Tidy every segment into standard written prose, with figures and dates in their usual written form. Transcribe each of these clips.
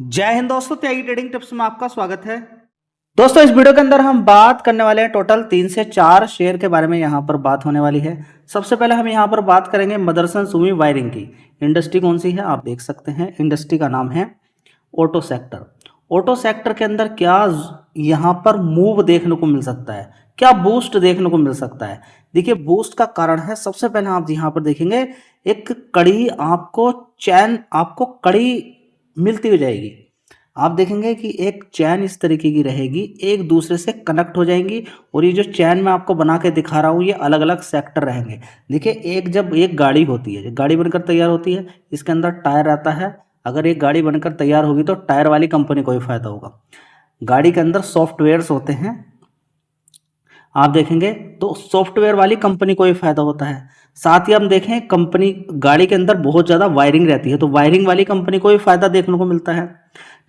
जय हिंद दोस्तों, त्यागी trading tips में आपका स्वागत है। दोस्तों, इस वीडियो के अंदर हम बात करने वाले हैं टोटल 3 से 4 शेयर के बारे में यहाँ पर बात होने वाली है। सबसे पहले हम यहाँ पर बात करेंगे मदरसन सुमी वायरिंग की। इंडस्ट्री कौन सी है आप देख सकते हैं, इंडस्ट्री का नाम है ऑटो सेक्टर। ऑटो सेक्टर के अंदर क्या यहाँ पर मूव देखने को मिल सकता है, क्या बूस्ट देखने को मिल सकता है। देखिए, बूस्ट का कारण है, सबसे पहले आप यहाँ पर देखेंगे एक कड़ी आपको चैन आपको कड़ी मिलती हो जाएगी। आप देखेंगे कि एक चैन इस तरीके की रहेगी, एक दूसरे से कनेक्ट हो जाएंगी और ये जो चैन मैं आपको बना के दिखा रहा हूँ ये अलग अलग सेक्टर रहेंगे। देखिए, जब एक गाड़ी होती है, गाड़ी बनकर तैयार होती है, इसके अंदर टायर रहता है। अगर एक गाड़ी बनकर तैयार होगी तो टायर वाली कंपनी को ही फायदा होगा। गाड़ी के अंदर सॉफ्टवेयर्स होते हैं, आप देखेंगे तो सॉफ्टवेयर वाली कंपनी को ही फायदा होता है। साथ ही हम देखें कंपनी गाड़ी के अंदर बहुत ज़्यादा वायरिंग रहती है तो वायरिंग वाली कंपनी को ही फायदा देखने को मिलता है।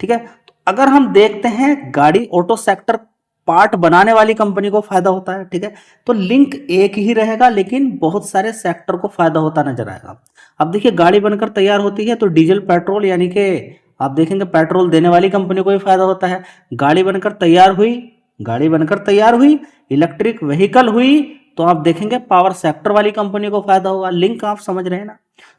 ठीक है, तो अगर हम देखते हैं गाड़ी ऑटो सेक्टर पार्ट बनाने वाली कंपनी को फायदा होता है। ठीक है, तो लिंक एक ही रहेगा लेकिन बहुत सारे सेक्टर को फायदा होता नजर आएगा। अब देखिए, गाड़ी बनकर तैयार होती है तो डीजल पेट्रोल यानी कि आप देखेंगे पेट्रोल देने वाली कंपनी को ही फायदा होता है। गाड़ी बनकर तैयार हुई, इलेक्ट्रिक व्हीकल हुई तो आप देखेंगे पावर सेक्टर वाली कंपनी को फायदा होगा। लिंक आप समझ रहे हैं ना।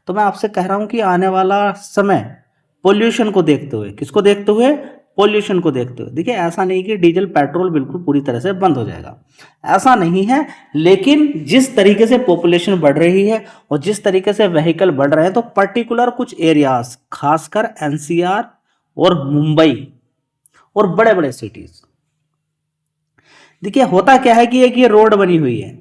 तो मैं आपसे कह रहा हूं कि आने वाला समय पोल्यूशन को देखते हुए, किसको देखते हुए, पोल्यूशन को देखते हुए। देखिए, ऐसा नहीं कि डीजल पेट्रोल बिल्कुल पूरी तरह से बंद हो जाएगा, ऐसा नहीं है। लेकिन जिस तरीके से पॉपुलेशन बढ़ रही है और जिस तरीके से व्हीकल बढ़ रहे हैं तो पर्टिकुलर कुछ एरियाज, खासकर एनसीआर और मुंबई और बड़े बड़े सिटीज। देखिए, होता क्या है कि एक ये रोड बनी हुई है।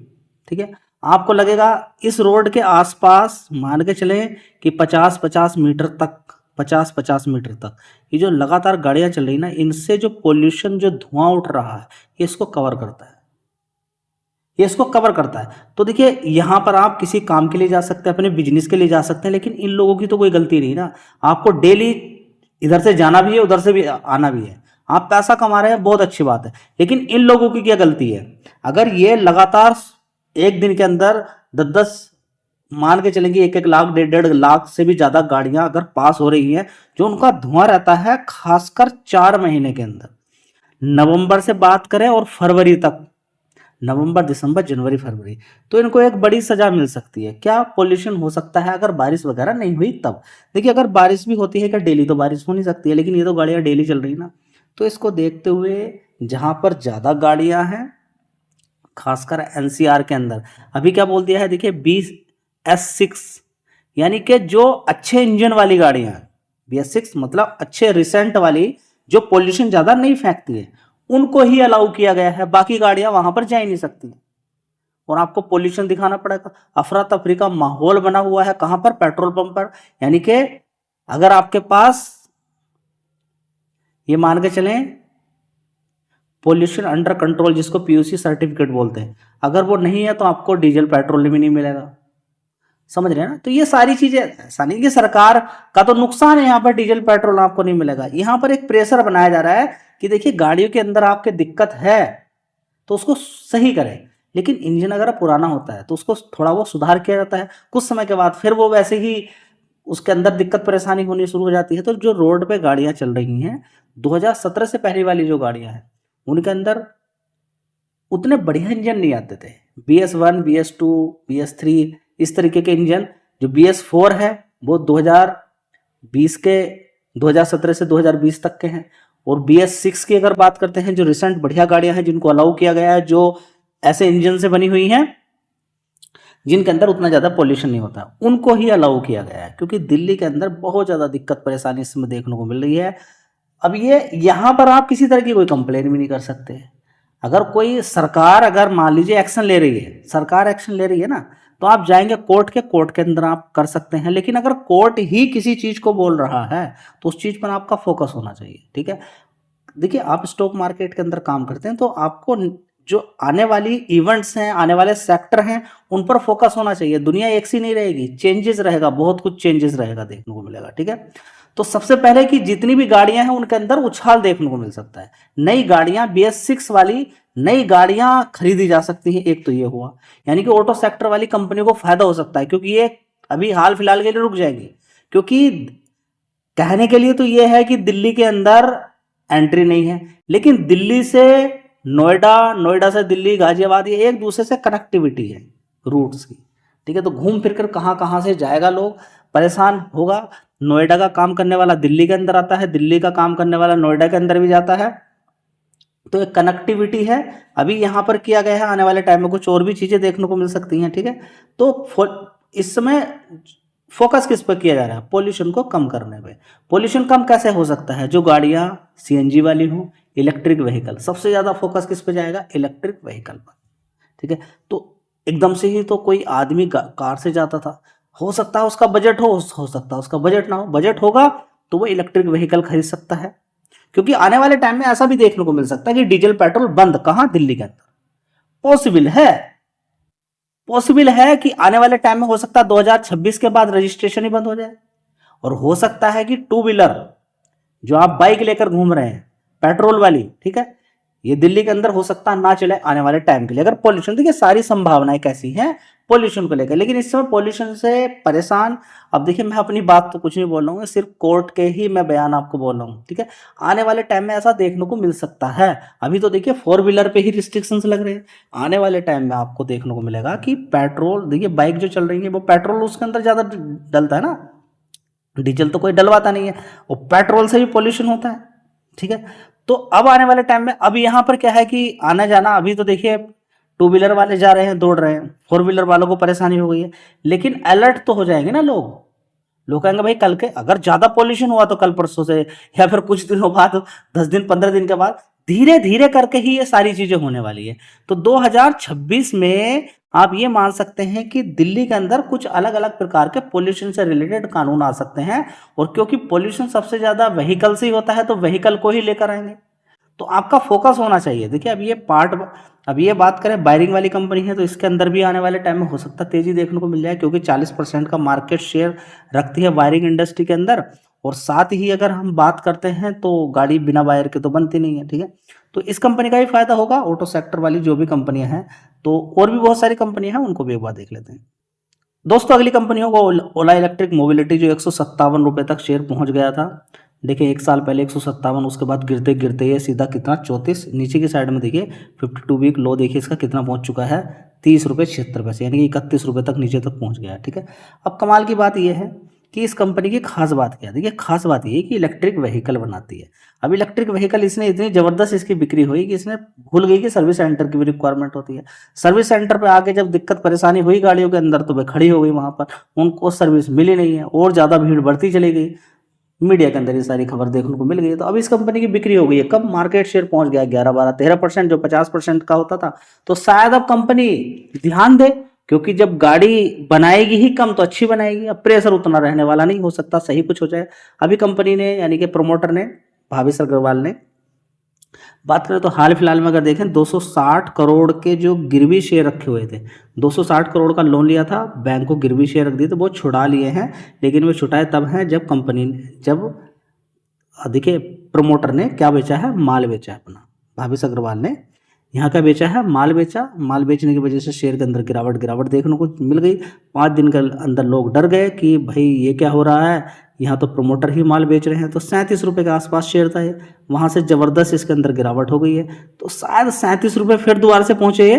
ठीक है, आपको लगेगा इस रोड के आसपास मान के चलें कि 50-50 मीटर तक, 50-50 मीटर तक ये जो लगातार गाड़ियां चल रही ना, इनसे जो पोल्यूशन, जो धुआं उठ रहा है, ये इसको कवर करता है, ये इसको कवर करता है। तो देखिए, यहां पर आप किसी काम के लिए जा सकते हैं, अपने बिजनेस के लिए जा सकते हैं, लेकिन इन लोगों की तो कोई गलती नहीं ना। आपको डेली इधर से जाना भी है, उधर से भी आना भी है, आप पैसा कमा रहे हैं, बहुत अच्छी बात है। लेकिन इन लोगों की क्या गलती है? अगर ये लगातार एक दिन के अंदर 10-10, मान के चलेंगे 1-1 लाख, 1.5 लाख से भी ज्यादा गाड़ियां अगर पास हो रही हैं, जो उनका धुआं रहता है खासकर 4 महीने के अंदर, नवंबर से बात करें और फरवरी तक, नवंबर, दिसंबर, जनवरी, फरवरी, तो इनको एक बड़ी सजा मिल सकती है। क्या पोल्यूशन हो सकता है अगर बारिश वगैरह नहीं हुई तब। देखिए, अगर बारिश भी होती है, क्या डेली तो बारिश हो नहीं सकती है, लेकिन ये तो गाड़ियां डेली चल रही ना। तो इसको देखते हुए जहां पर ज्यादा गाड़ियां हैं, खासकर एनसीआर के अंदर, अभी क्या बोल दिया है, देखिए BS6, यानी कि जो अच्छे इंजन वाली गाड़ियां हैं, BS6 मतलब अच्छे रिसेंट वाली, जो पोल्यूशन ज्यादा नहीं फेंकती है, उनको ही अलाउ किया गया है। बाकी गाड़ियां वहां पर जा ही नहीं सकती और आपको पोल्यूशन दिखाना पड़ेगा। अफरा तफरी का माहौल बना हुआ है, कहां पर, पेट्रोल पंप पर। यानी कि अगर आपके पास, ये मान के चलें, पोल्यूशन अंडर कंट्रोल, जिसको PUC सर्टिफिकेट बोलते हैं, अगर वो नहीं है तो आपको डीजल पेट्रोल भी नहीं मिलेगा। समझ रहे हैं ना। तो ये सारी चीजें, ऐसा नहीं कि सरकार का तो नुकसान है, यहाँ पर डीजल पेट्रोल आपको नहीं मिलेगा। यहाँ पर एक प्रेशर बनाया जा रहा है कि देखिए, गाड़ियों के अंदर आपके दिक्कत है तो उसको सही करें। लेकिन इंजन अगर पुराना होता है तो उसको थोड़ा वो सुधार किया जाता है, कुछ समय के बाद फिर वो वैसे ही उसके अंदर दिक्कत परेशानी होनी शुरू हो जाती है। तो जो रोड पे गाड़ियां चल रही हैं 2017 से पहले वाली जो गाड़ियां हैं, उनके अंदर उतने बढ़िया इंजन नहीं आते थे। BS1, BS2, BS3, इस तरीके के इंजन। जो BS4 है वो 2020 के, 2017 से 2020 तक के हैं। और BS6 की अगर बात करते हैं, जो रिसेंट बढ़िया गाड़ियां हैं जिनको अलाउ किया गया है, जो ऐसे इंजन से बनी हुई हैं जिनके अंदर उतना ज्यादा पॉल्यूशन नहीं होता, उनको ही अलाउ किया गया है। क्योंकि दिल्ली के अंदर बहुत ज्यादा दिक्कत परेशानी इसमें देखने को मिल रही है। अब ये यहां पर आप किसी तरह की कोई कंप्लेन भी नहीं कर सकते। अगर कोई सरकार, अगर मान लीजिए एक्शन ले रही है, सरकार एक्शन ले रही है ना, तो आप जाएंगे कोर्ट के अंदर आप कर सकते हैं। लेकिन अगर कोर्ट ही किसी चीज को बोल रहा है तो उस चीज पर आपका फोकस होना चाहिए। ठीक है, देखिए, आप स्टॉक मार्केट के अंदर काम करते हैं तो आपको जो आने वाली इवेंट्स हैं, आने वाले सेक्टर हैं, उन पर फोकस होना चाहिए। दुनिया एक सी नहीं रहेगी, चेंजेस रहेगा, बहुत कुछ चेंजेस रहेगा, देखने को मिलेगा। ठीक है, तो सबसे पहले कि जितनी भी गाड़ियां हैं उनके अंदर उछाल देखने को मिल सकता है। नई गाड़ियां, BS6 वाली नई गाड़ियां खरीदी जा सकती हैं, एक तो ये हुआ। यानी कि ऑटो सेक्टर वाली कंपनी को फायदा हो सकता है, क्योंकि ये अभी हाल फिलहाल के लिए रुक जाएंगी। क्योंकि कहने के लिए तो ये है कि दिल्ली के अंदर एंट्री नहीं है, लेकिन दिल्ली से नोएडा, नोएडा से दिल्ली, गाजियाबाद, ये एक दूसरे से कनेक्टिविटी है रूट्स की, ठीक है। तो घूम फिर कर कहाँ कहाँ से जाएगा, लोग परेशान होगा। नोएडा का काम करने वाला दिल्ली के अंदर आता है, दिल्ली का काम करने वाला नोएडा के अंदर भी जाता है, तो एक कनेक्टिविटी है। अभी यहाँ पर किया गया है, आने वाले टाइम में कुछ और भी चीज़ें देखने को मिल सकती हैं, ठीक है। तो इस समय फोकस किस पर किया जा रहा है, पोल्यूशन को कम करने पे। पोल्यूशन कम कैसे हो सकता है, जो गाड़ियाँ सीएनजी वाली हों, इलेक्ट्रिक व्हीकल, सबसे ज़्यादा फोकस किस पे जाएगा, इलेक्ट्रिक व्हीकल पर, ठीक है। तो एकदम से ही तो कोई आदमी कार से जाता था, हो सकता है उसका बजट हो सकता है उसका बजट ना हो, बजट होगा तो वो इलेक्ट्रिक व्हीकल खरीद सकता है। क्योंकि आने वाले टाइम में ऐसा भी देखने को मिल सकता है कि डीजल पेट्रोल बंद, कहाँ, दिल्ली के अंदर पॉसिबल है कि आने वाले टाइम में हो सकता है 2026 के बाद रजिस्ट्रेशन ही बंद हो जाए। और हो सकता है कि टू व्हीलर जो आप बाइक लेकर घूम रहे हैं पेट्रोल वाली, ठीक है, ये दिल्ली के अंदर हो सकता है ना चले आने वाले टाइम के लिए, अगर पोल्यूशन, देखिए सारी संभावनाएं कैसी हैं पोल्यूशन को लेकर। लेकिन इस समय पोल्यूशन से परेशान, अब देखिए मैं अपनी बात तो कुछ नहीं बोल रहा हूँ, सिर्फ कोर्ट के ही मैं बयान आपको बोल रहा हूँ, ठीक है। आने वाले टाइम में ऐसा देखने को मिल सकता है। अभी तो देखिए 4 व्हीलर पे ही रिस्ट्रिक्शंस लग रहे हैं, आने वाले टाइम में आपको देखने को मिलेगा कि पेट्रोल, देखिए बाइक जो चल रही है वो पेट्रोल उसके अंदर ज़्यादा डलता है ना, डीजल तो कोई डलवाता नहीं है, और पेट्रोल से भी पोल्यूशन होता है, ठीक है। तो अब आने वाले टाइम में, अब यहाँ पर क्या है कि आना जाना, अभी तो देखिए 2 व्हीलर वाले जा रहे हैं, दौड़ रहे हैं, 4 व्हीलर वालों को परेशानी हो गई है, लेकिन अलर्ट तो हो जाएंगे ना लोग कहेंगे भाई कल के अगर ज्यादा पॉल्यूशन हुआ तो कल परसों से या फिर कुछ दिनों बाद, 10 दिन 15 दिन के बाद, धीरे धीरे करके ही ये सारी चीजें होने वाली है। तो 2026 में आप ये मान सकते हैं कि दिल्ली के अंदर कुछ अलग अलग प्रकार के पोल्यूशन से रिलेटेड कानून आ सकते हैं। और क्योंकि पोल्यूशन सबसे ज्यादा व्हीकल से ही होता है, तो व्हीकल को ही लेकर आएंगे। तो आपका फोकस होना चाहिए। देखिए अब ये बात करें, वायरिंग वाली कंपनी है, तो इसके अंदर भी आने वाले टाइम में हो सकता है तेजी देखने को मिल जाए, क्योंकि 40% का मार्केट शेयर रखती है वायरिंग इंडस्ट्री के अंदर। और साथ ही अगर हम बात करते हैं तो गाड़ी बिना वायर के तो बनती नहीं है, ठीक है। तो इस कंपनी का भी फायदा होगा, ऑटो सेक्टर वाली जो भी कंपनियां हैं। तो और भी बहुत सारी कंपनियां हैं, उनको भी एक बार देख लेते हैं। दोस्तों अगली कंपनी होगा ओला इलेक्ट्रिक मोबिलिटी, जो 157 रुपये तक शेयर पहुंच गया था। देखिए 1 साल पहले 157, उसके बाद गिरते गिरते ये सीधा कितना 34, नीचे की साइड में देखिए 52 वीक लो देखिए इसका कितना पहुंच चुका है, 30 रुपये 76 पैसे, यानी कि 31 रुपये तक नीचे तक पहुंच गया है, ठीक है। अब कमाल की बात यह है कि इस कंपनी की खास बात क्या है। देखिए खास बात ये है कि इलेक्ट्रिक व्हीकल बनाती है। अब इलेक्ट्रिक व्हीकल इसने इतनी ज़बरदस्त इसकी बिक्री हुई कि इसने भूल गई कि सर्विस सेंटर की भी रिक्वायरमेंट होती है। सर्विस सेंटर पे आके जब दिक्कत परेशानी हुई गाड़ियों के अंदर, तो वे खड़ी हो गई वहाँ पर, उनको सर्विस मिली नहीं है और ज़्यादा भीड़ बढ़ती चली गई। मीडिया के अंदर ये सारी खबर देखने को मिल गई। तो अब इस कंपनी की बिक्री हो गई है, कब मार्केट शेयर पहुंच गया 11, 12, 13%, जो 50% का होता था। तो शायद अब कंपनी ध्यान दे, क्योंकि जब गाड़ी बनाएगी ही कम तो अच्छी बनाएगी। अब प्रेशर उतना रहने वाला नहीं, हो सकता सही कुछ हो जाए। अभी कंपनी ने, यानी कि प्रमोटर ने, भावेश अग्रवाल ने, बात करें तो हाल फिलहाल में अगर देखें 260 करोड़ के जो गिरवी शेयर रखे हुए थे, 260 करोड़ का लोन लिया था, बैंक को गिरवी शेयर रख दिए, तो वो छुड़ा लिए हैं। लेकिन वो छुटाए तब हैं जब कंपनी ने, जब देखिए प्रमोटर ने क्या बेचा है, माल बेचा है अपना, भावेश अग्रवाल ने यहाँ का बेचा है, माल बेचा। माल बेचने की वजह से शेयर के अंदर गिरावट देखने को मिल गई। 5 दिन के अंदर लोग डर गए कि भाई ये क्या हो रहा है, यहाँ तो प्रमोटर ही माल बेच रहे हैं। तो 37 रुपये के आसपास शेयर था ये, वहाँ से ज़बरदस्त इसके अंदर गिरावट हो गई है। तो शायद 37 रुपये फिर दोबारा से पहुँचे ये।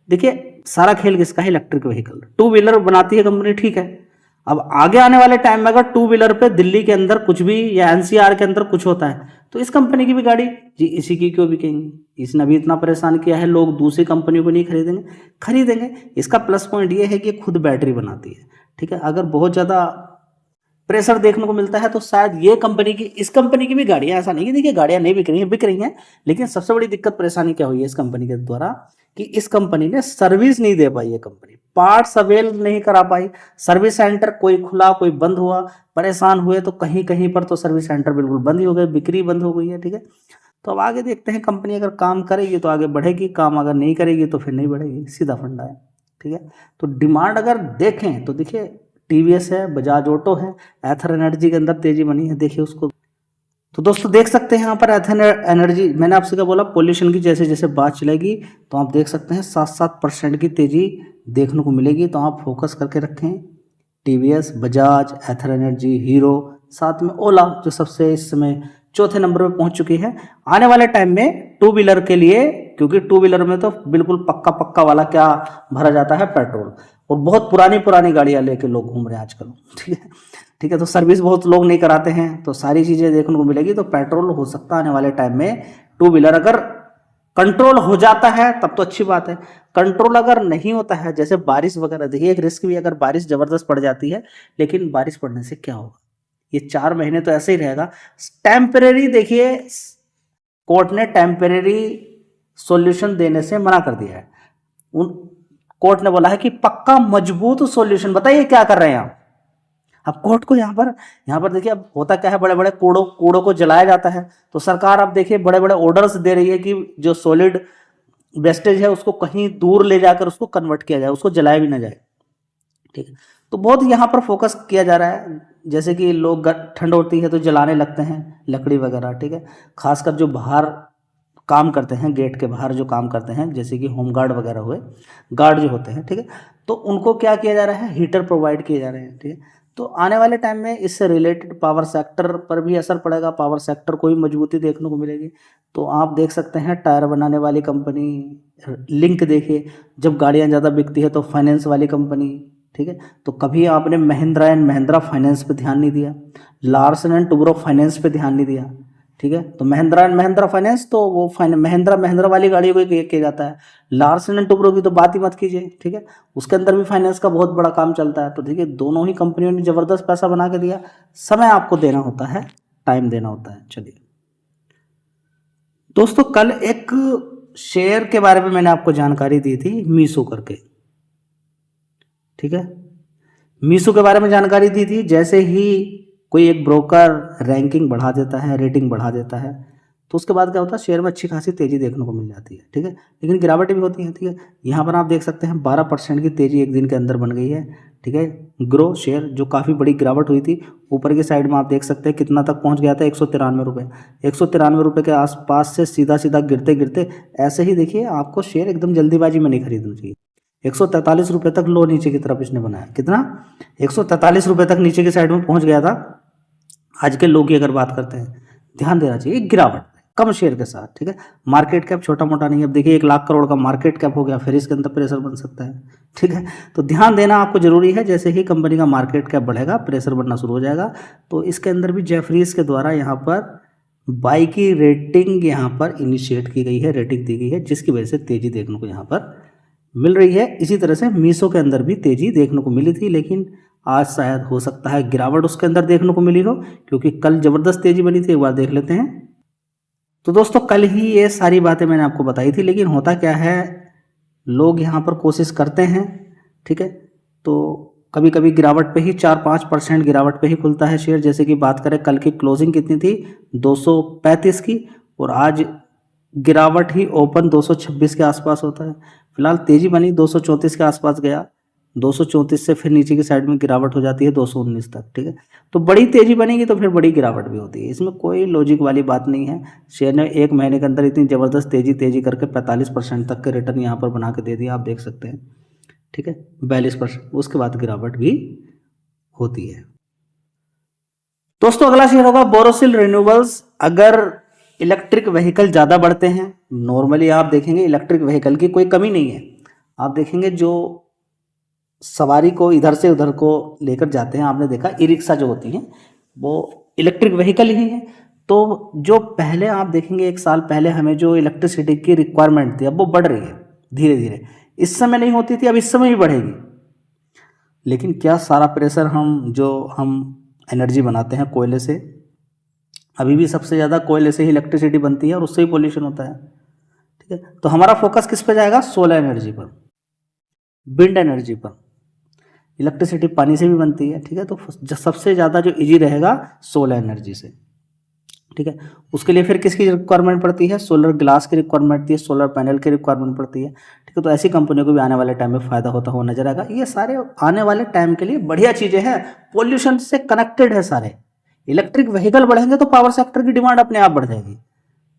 देखिए सारा खेल किसका है, इलेक्ट्रिक व्हीकल, 2 व्हीलर बनाती है कंपनी, ठीक है। अब आगे आने वाले टाइम में अगर 2 व्हीलर पे दिल्ली के अंदर कुछ भी, या एनसीआर के अंदर कुछ होता है, तो इस कंपनी की भी गाड़ी जी इसी की क्यों बिकेंगी। इसने अभी इतना परेशान किया है, लोग दूसरी कंपनी को नहीं खरीदेंगे। इसका प्लस पॉइंट ये है कि खुद बैटरी बनाती है, ठीक है। अगर बहुत ज़्यादा प्रेशर देखने को मिलता है तो शायद ये कंपनी की, इस कंपनी की भी गाड़ियां, ऐसा नहीं कि देखिए गाड़ियां नहीं बिक रही हैं। लेकिन सबसे बड़ी दिक्कत परेशानी क्या हुई है इस कंपनी के द्वारा, कि इस कंपनी ने सर्विस नहीं दे पाई है, कंपनी पार्ट्स अवेल नहीं करा पाई। सर्विस सेंटर कोई खुला कोई बंद हुआ, परेशान हुए तो कहीं कहीं पर तो सर्विस सेंटर बिल्कुल बंद ही हो गए, बिक्री बंद हो गई है, ठीक है। तो अब आगे देखते हैं, कंपनी अगर काम करेगी तो आगे बढ़ेगी, काम अगर नहीं करेगी तो फिर नहीं बढ़ेगी, सीधा फंडा है, ठीक है। तो डिमांड अगर देखें तो देखिए टीवीएस है, बजाज ऑटो है, एथर एनर्जी के अंदर तेजी बनी है, देखिए उसको। तो दोस्तों देख सकते हैं यहाँ पर एथर एनर्जी, मैंने आपसे क्या बोला, पोल्यूशन की जैसे जैसे बात चलेगी तो आप देख सकते हैं 7% की तेजी देखने को मिलेगी। तो आप फोकस करके रखें, टीवीएस, बजाज, एथर एनर्जी, हीरो, साथ में ओला जो सबसे इस समय चौथे नंबर पे पहुंच चुकी है। आने वाले टाइम में टू व्हीलर के लिए, क्योंकि टू व्हीलर में तो बिल्कुल पक्का पक्का वाला क्या भरा जाता है, पेट्रोल, और बहुत पुरानी पुरानी गाड़ियां लेके लोग घूम रहे हैं आजकल, ठीक है, ठीक है। तो सर्विस बहुत लोग नहीं कराते हैं, तो सारी चीजें देखने को मिलेगी। तो पेट्रोल हो सकता है आने वाले टाइम में टू व्हीलर अगर कंट्रोल हो जाता है तब तो अच्छी बात है। कंट्रोल अगर नहीं होता है, जैसे बारिश वगैरह, देखिए एक रिस्क भी, अगर बारिश जबरदस्त पड़ जाती है, लेकिन बारिश पड़ने से क्या होगा, ये 4 महीने तो ऐसे ही रहेगा टेम्परेरी। देखिए कोर्ट ने टेम्परेरी सॉल्यूशन देने से मना कर दिया है। उन कोर्ट ने बोला है कि पक्का मजबूत सॉल्यूशन। बताइए क्या कर रहे हैं आप। अब कोर्ट को यहाँ पर देखिए, अब होता क्या है, बड़े बड़े कूड़ों को जलाया जाता है, तो सरकार अब देखिए बड़े बड़े ऑर्डर्स दे रही है कि जो सॉलिड वेस्टेज है उसको कहीं दूर ले जाकर उसको कन्वर्ट किया जाए, उसको जलाया भी ना जाए, ठीक है। तो बहुत यहाँ पर फोकस किया जा रहा है। जैसे कि लोग ठंड होती है तो जलाने लगते हैं लकड़ी वगैरह, ठीक है। खासकर जो बाहर काम करते हैं, गेट के बाहर जो काम करते हैं, जैसे कि होम गार्ड वगैरह हुए, गार्ड जो होते हैं, ठीक है, तो उनको क्या किया जा रहा है, हीटर प्रोवाइड किए जा रहे हैं, ठीक है। तो आने वाले टाइम में इससे रिलेटेड पावर सेक्टर पर भी असर पड़ेगा, पावर सेक्टर को भी मजबूती देखने को मिलेगी। तो आप देख सकते हैं टायर बनाने वाली कंपनी, लिंक देखिए, जब गाड़ियां ज़्यादा बिकती है तो फाइनेंस वाली कंपनी, ठीक है। तो कभी आपने महिंद्रा एंड महिंद्रा फाइनेंस पे ध्यान नहीं दिया, लार्सन एंड टुब्रो फाइनेंस पे ध्यान नहीं दिया, ठीक है। तो महिंद्रा एंड महिंद्रा फाइनेंस तो वो महिंद्रा वाली गाड़ियों को किया जाता है। लार्सन एंड टुब्रो की तो बात ही मत कीजिए, ठीक है, उसके अंदर भी फाइनेंस का बहुत बड़ा काम चलता है। तो देखिए दोनों ही कंपनियों ने जबरदस्त पैसा बना के दिया। समय आपको देना होता है, टाइम देना होता है। चलिए दोस्तों, कल एक शेयर के बारे में मैंने आपको जानकारी दी थी, मीशो करके, ठीक है। मीशो के बारे में जानकारी दी थी। जैसे ही कोई एक ब्रोकर रैंकिंग बढ़ा देता है, रेटिंग बढ़ा देता है, तो उसके बाद क्या होता है, शेयर में अच्छी खासी तेजी देखने को मिल जाती है, ठीक है, लेकिन गिरावटें भी होती हैं, ठीक है। यहाँ पर आप देख सकते हैं 12% की तेजी एक दिन के अंदर बन गई है, ठीक है। ग्रो शेयर जो काफ़ी बड़ी गिरावट हुई थी, ऊपर की साइड में आप देख सकते हैं कितना तक पहुँच गया था, 193 रुपये। 193 रुपये के आसपास से सीधा सीधा गिरते गिरते ऐसे ही देखिए, आपको शेयर एकदम जल्दीबाजी में नहीं खरीदना चाहिए। 143 रुपये तक लो नीचे की तरफ इसने बनाया, कितना, 143 रुपये तक नीचे की साइड में पहुंच गया था। आज के लो की अगर बात करते हैं, ध्यान देना चाहिए, गिरावट कम शेयर के साथ, ठीक है। मार्केट कैप छोटा मोटा नहीं है। अब देखिए 1 लाख करोड़ का मार्केट कैप हो गया, फिर इसके अंदर प्रेशर बन सकता है, ठीक है। तो ध्यान देना आपको जरूरी है। जैसे ही कंपनी का मार्केट कैप बढ़ेगा, प्रेशर बनना शुरू हो जाएगा। तो इसके अंदर भी जेफरीज के द्वारा यहाँ पर बाई की रेटिंग यहाँ पर इनिशिएट की गई है, रेटिंग दी गई है, जिसकी वजह से तेजी देखने को यहाँ पर मिल रही है। इसी तरह से मीशो के अंदर भी तेजी देखने को मिली थी, लेकिन आज शायद हो सकता है गिरावट उसके अंदर देखने को मिली हो, क्योंकि कल जबरदस्त तेजी बनी थी। एक बार देख लेते हैं। तो दोस्तों, कल ही ये सारी बातें मैंने आपको बताई थी, लेकिन होता क्या है, लोग यहाँ पर कोशिश करते हैं, ठीक है, तो कभी कभी गिरावट पे ही 4-5% गिरावट पे ही खुलता है शेयर। जैसे कि बात करें, कल की क्लोजिंग कितनी थी, 235 की, और आज गिरावट ही ओपन 226 के आसपास होता है। फिलहाल तेजी बनी 234 के आसपास गया, 234 से फिर नीचे की साइड में गिरावट हो जाती है 219 तक, ठीक है। तो बड़ी तेजी बनेगी तो फिर बड़ी गिरावट भी होती है, इसमें कोई लॉजिक वाली बात नहीं है। शेयर ने 1 महीने के अंदर इतनी ज़बरदस्त तेजी करके 45% तक के रिटर्न यहाँ पर बना के दे दिया, आप देख सकते हैं, ठीक है, 42%। उसके बाद गिरावट भी होती है। दोस्तों, अगला शेयर होगा बोरोसिल रिन्यूएबल्स। अगर इलेक्ट्रिक व्हीकल ज़्यादा बढ़ते हैं, नॉर्मली आप देखेंगे इलेक्ट्रिक व्हीकल की कोई कमी नहीं है। आप देखेंगे जो सवारी को इधर से उधर को लेकर जाते हैं, आपने देखा ई रिक्शा जो होती हैं वो इलेक्ट्रिक व्हीकल ही है। तो जो पहले आप देखेंगे 1 साल पहले हमें जो इलेक्ट्रिसिटी की रिक्वायरमेंट थी, अब वो बढ़ रही है धीरे धीरे। इस समय नहीं होती थी, अब इस समय भी बढ़ेगी। लेकिन क्या सारा प्रेशर हम एनर्जी बनाते हैं कोयले से, अभी भी सबसे ज़्यादा कोयले से ही इलेक्ट्रिसिटी बनती है और उससे ही पोल्यूशन होता है, ठीक है। तो हमारा फोकस किस पे जाएगा, सोलर एनर्जी पर, विंड एनर्जी पर। इलेक्ट्रिसिटी पानी से भी बनती है, ठीक है। तो सबसे ज़्यादा जो इजी रहेगा सोलर एनर्जी से, ठीक है। उसके लिए फिर किसकी रिक्वायरमेंट पड़ती है, सोलर ग्लास की रिक्वायरमेंट पड़ती है, सोलर पैनल की रिक्वायरमेंट पड़ती है, ठीक है। तो ऐसी कंपनियों को भी आने वाले टाइम में फ़ायदा होता हुआ नजर आएगा। ये सारे आने वाले टाइम के लिए बढ़िया चीज़ें हैं, पोल्यूशन से कनेक्टेड है सारे। इलेक्ट्रिक व्हीकल बढ़ेंगे तो पावर सेक्टर की डिमांड अपने आप बढ़ जाएगी।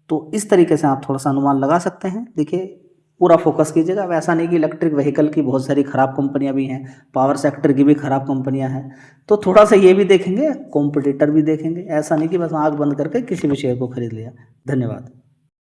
तो इस तरीके से आप थोड़ा सा अनुमान लगा सकते हैं। देखिए पूरा फोकस कीजिएगा। अब ऐसा नहीं कि इलेक्ट्रिक व्हीकल की बहुत सारी ख़राब कंपनियां भी हैं, पावर सेक्टर की भी ख़राब कंपनियां हैं, तो थोड़ा सा ये भी देखेंगे, कॉम्पिटिटर भी देखेंगे। ऐसा नहीं कि बस आँख बंद करके किसी भी शेयर को खरीद लिया। धन्यवाद।